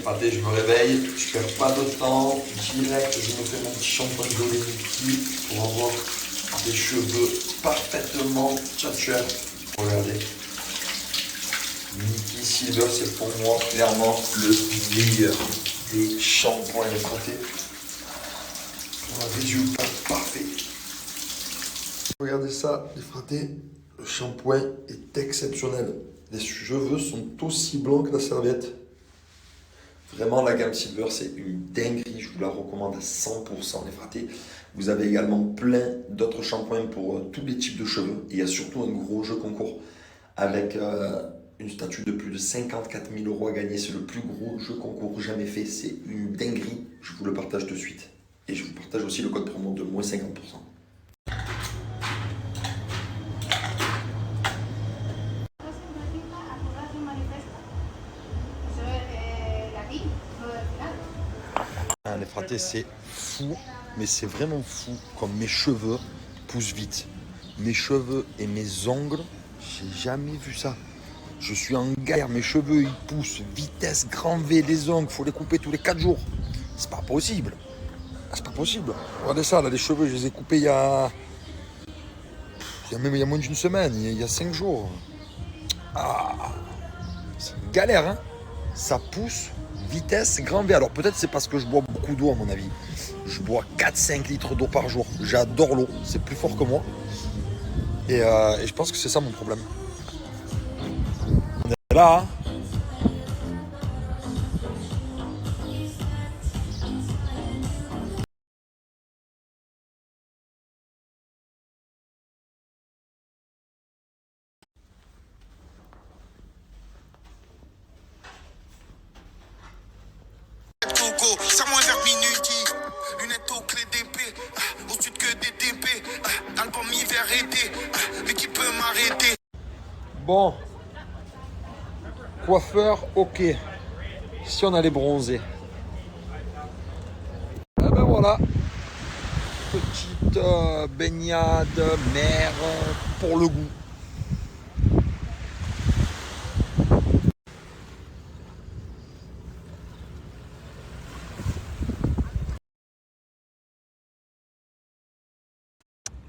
Raté, je me réveille, je perds pas de temps, direct, je me fais mon petit shampoing de Niki pour avoir des cheveux parfaitement tchatcheurs. Regardez. Niki Silver, c'est pour moi clairement le meilleur des shampoings les frottés. On a un résultat parfait. Regardez ça, les fratés, le shampoing est exceptionnel. Les cheveux sont aussi blancs que la serviette. Vraiment, la gamme Silver, c'est une dinguerie. Je vous la recommande à 100%, les fratés. Vous avez également plein d'autres shampoings pour tous les types de cheveux. Et il y a surtout un gros jeu concours avec une statue de plus de 54 000 € à gagner. C'est le plus gros jeu concours jamais fait. C'est une dinguerie. Je vous le partage de suite. Et je vous partage aussi le code promo de moins 50%. Les fratés, c'est fou, mais c'est vraiment fou comme mes cheveux poussent vite. Mes cheveux et mes ongles, j'ai jamais vu ça. Je suis en galère, mes cheveux ils poussent, vitesse grand V, les ongles, faut les couper tous les 4 jours. C'est pas possible. C'est pas possible. Regardez ça, là, les cheveux, je les ai coupés il y a moins d'une semaine, il y a 5 jours. Ah, c'est une galère, hein. Ça pousse. Vitesse grand V. Alors peut-être c'est parce que je bois beaucoup d'eau à mon avis. Je bois 4-5 litres d'eau par jour. J'adore l'eau. C'est plus fort que moi. Et je pense que c'est ça mon problème. On est là. Hein. Serre-moi vers minuit, lunettes aux clés d'épée, au sud que des DP, album hiver été, mais qui peut m'arrêter? Bon. Coiffeur, ok. Si on allait bronzer. Ah ben voilà. Petite baignade, mer, pour le goût.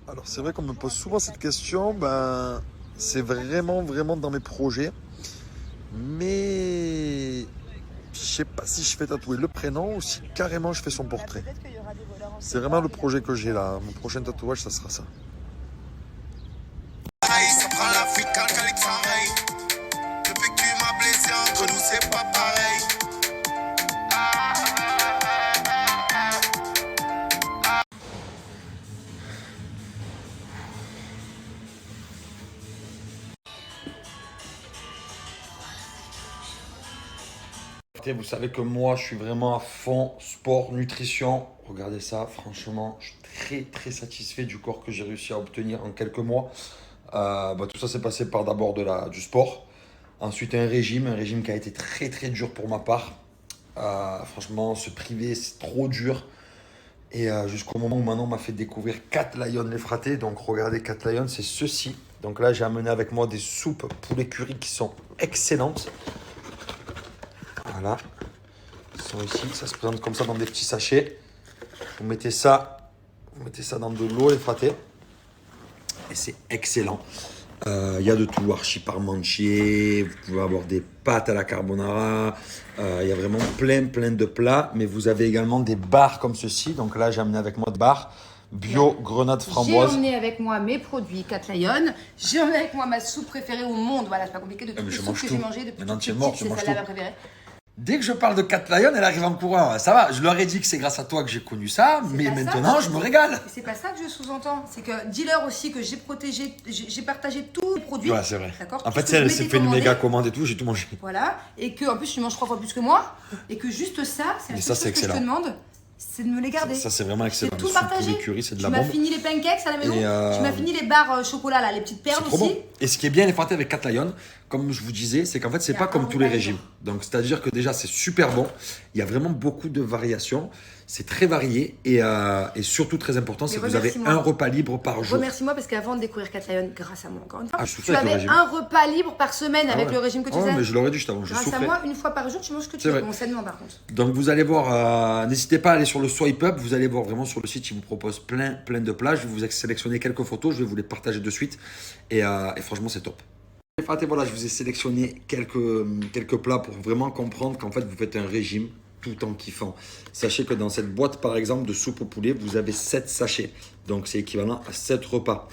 Alors c'est vrai qu'on me pose souvent cette question, ben c'est vraiment dans mes projets, mais je sais pas si je fais tatouer le prénom ou si carrément je fais son portrait. C'est vraiment le projet que j'ai là, mon prochain tatouage ça sera ça. Ça prend la vie quand Alexandre. Depuis que tu m'as blessé, entre nous c'est pas pareil. Vous savez que moi je suis vraiment à fond sport, nutrition. Regardez ça, franchement, je suis très satisfait du corps que j'ai réussi à obtenir en quelques mois. Tout ça s'est passé par d'abord du sport. Ensuite un régime qui a été très dur pour ma part. Franchement, se priver, c'est trop dur. Et jusqu'au moment où Manon m'a fait découvrir Cat Lion les fratés. Donc regardez, Cat Lion, c'est ceci. Donc là, j'ai amené avec moi des soupes poulet curry qui sont excellentes. Voilà. Ils sont ici. Ça se présente comme ça dans des petits sachets. Vous mettez ça dans de l'eau les fratés. Et c'est excellent. Il y a de tout, archi parmentier, vous pouvez avoir des pâtes à la carbonara, il y a vraiment plein de plats, mais vous avez également des bars comme ceci. Donc là, j'ai amené avec moi des bars bio grenade framboise. J'ai emmené avec moi mes produits Cat Lion, j'ai emmené avec moi ma soupe préférée au monde. Voilà, c'est pas compliqué, de toutes les soupes que j'ai mangées depuis toute petite, c'est celle-là ma préférée. Dès que je parle de Cat Lion, elle arrive en courant. Ça va, je leur ai dit que c'est grâce à toi que j'ai connu ça, mais maintenant je me régale. C'est pas ça que je sous-entends. C'est que dis-leur aussi que j'ai protégé, j'ai partagé tous les produits. Ouais, c'est vrai. D'accord. En fait, elle s'est fait une méga commande et tout, j'ai tout mangé. Voilà. Et que en plus, tu manges 3 fois plus que moi. Et que juste ça, c'est la seule chose que je te demande. C'est de me les garder. Ça c'est vraiment excellent. Tout partagé. C'est de la bombe. Tu m'as fini les pancakes à la maison. Tu m'as fini les barres chocolat là, les petites perles aussi. Trop bon. Et ce qui est bien les fratés avec Cat Lion, comme je vous disais, c'est qu'en fait, c'est Il y a pas comme un tous les repas régimes. Donc, c'est-à-dire que déjà, c'est super bon. Il y a vraiment beaucoup de variations. C'est très varié et surtout très important, c'est que vous avez un repas libre par jour. Remercie-moi parce qu'avant de découvrir Cat Lion, grâce à moi encore une fois, tu avais un repas libre par semaine avec le régime que tu faisais. Mais je l'aurais dit juste avant. Grâce à moi, une fois par jour, tu manges ce que tu veux. Bon, ça demande par contre. Donc vous allez voir, n'hésitez pas à aller sur le Swipe Up. Vous allez voir vraiment sur le site, il vous propose plein de plats. Je vais vous sélectionner quelques photos, je vais vous les partager de suite et franchement, c'est top. Et voilà, je vous ai sélectionné quelques plats pour vraiment comprendre qu'en fait, vous faites un régime tout en kiffant. Sachez que dans cette boîte, par exemple, de soupe au poulet, vous avez 7 sachets. Donc, c'est équivalent à 7 repas.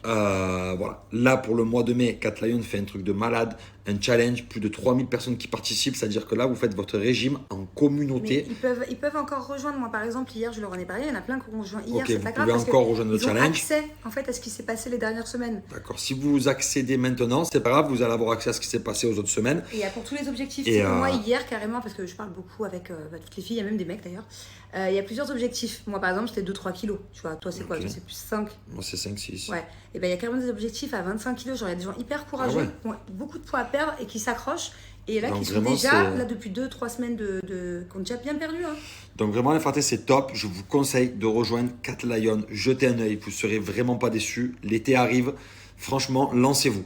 Voilà. Là, pour le mois de mai, Cat Lion fait un truc de malade, un challenge, plus de 3000 personnes qui participent. C'est-à-dire que là, vous faites votre régime en communauté. Mais ils peuvent encore rejoindre. Moi, par exemple, hier, je leur en ai parlé. Il y en a plein qui ont rejoint hier. Ok, vous pouvez encore rejoindre le challenge. Ils ont accès, en fait, à ce qui s'est passé les dernières semaines. D'accord. Si vous accédez maintenant, c'est pas grave, vous allez avoir accès à ce qui s'est passé aux autres semaines. Et pour tous les objectifs. Et moi, hier, carrément, parce que je parle beaucoup avec toutes les filles, il y a même des mecs d'ailleurs. Il y a plusieurs objectifs. Moi, par exemple, c'était 2-3 kilos. Tu vois, toi, c'est quoi? C'est plus 5. Moi, c'est 5-6. Ouais. Et ben il y a carrément des objectifs à 25 kilos. Genre, il y a des gens hyper courageux, qui ont beaucoup de poids à perdre et qui s'accrochent. Et là, qui sont déjà, là, depuis 2-3 semaines, qu'on a déjà bien perdu. Hein. Donc, vraiment, les fratés, c'est top. Je vous conseille de rejoindre Cat Lion. Jetez un œil. Vous ne serez vraiment pas déçus. L'été arrive. Franchement, lancez-vous.